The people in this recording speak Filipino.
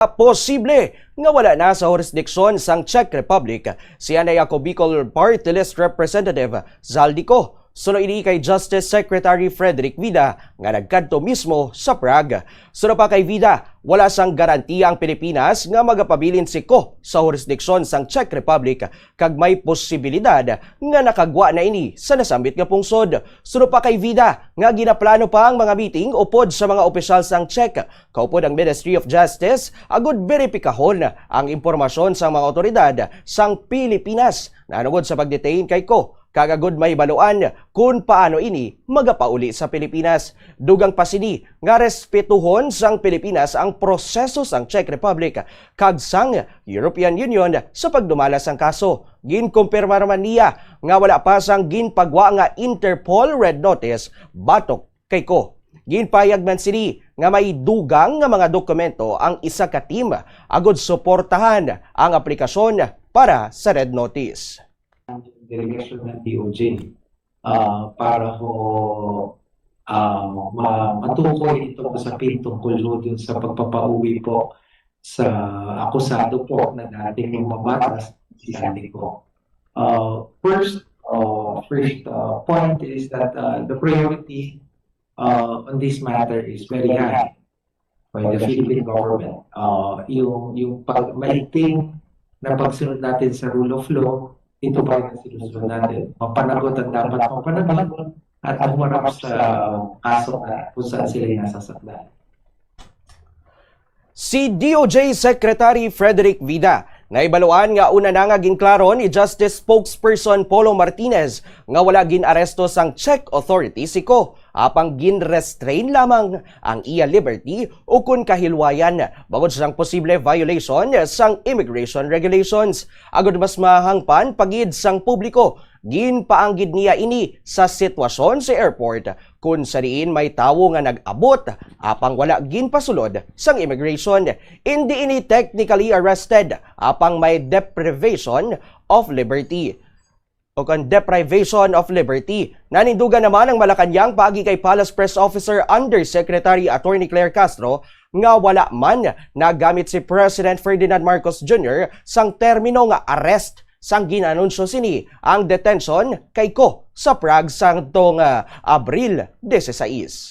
Posible nga wala na sa jurisdiksyon sang Czech Republic si Anay ako Bicol Party List Representative Zaldico. Suno ini kay Justice Secretary Frederick Vida nga nagkadto mismo sa Prague. Suno pa kay Vida, wala sang garantiya ang Pilipinas nga magapabilin si Ko sa jurisdiksyon sang Czech Republic kag may posibilidad nga nakagwa na ini sa nasambit nga pungsod. Suno pa kay Vida nga ginaplano pa ang mga meeting upod sa mga opisyal sang Czech. Kaupod ang Ministry of Justice agud beripikahon ang impormasyon sa mga otoridad sang Pilipinas na anugod sa pagdetain kay Ko. Kagagod may baluan kung paano ini magapauli sa Pilipinas. Dugang pasini nga respetuhon sang Pilipinas ang proseso sang Czech Republic kag sang European Union sa pagdumala sang kaso. Ginkumpirma naman niya nga wala pa sang ginpagwa nga Interpol Red Notice batok kay Ko. Ginpayag man sini nga may dugang nga mga dokumento ang isa ka team agud suportahan ang aplikasyon para sa Red Notice. Delegation ng DOJ para matukoy itong usapin tungkol dun sa pagpapauwi po sa akusado po na dating mamatas si Zaldico. First point is that the priority on this matter is very high by the Philippine government. Yung maigting na pagsunod natin sa rule of law, ito pa rin ang sinusunod natin. Mapanagot ang dapat mapanagot at humarap sa kaso na kung saan sila nasasakdal. Si DOJ Secretary Frederick Vida naibaluan nga una na nga ginklaro ni Justice Spokesperson Polo Martinez nga wala ginaresto sang Czech authority si Ko. Apang ginrestrain lamang ang iya liberty o kun kahilwayan bangod sang posible violation sang immigration regulations. Agud mas mahangpan pagid sang publiko, ginpaanggid niya ini sa sitwasyon sa airport kung sariin may tawo nga nag-abot apang wala ginpasulod sang immigration. Hindi ini technically arrested apang may deprivation of liberty. O kan deprivation of liberty. Nanindugan naman ang Malacanang paagi kay Palace Press Officer Undersecretary Attorney Claire Castro nga wala man nagamit si President Ferdinand Marcos Jr. sang termino nga arrest sang ginanunsyo sini ang detention kay Ko sa Prague sang Abril 16.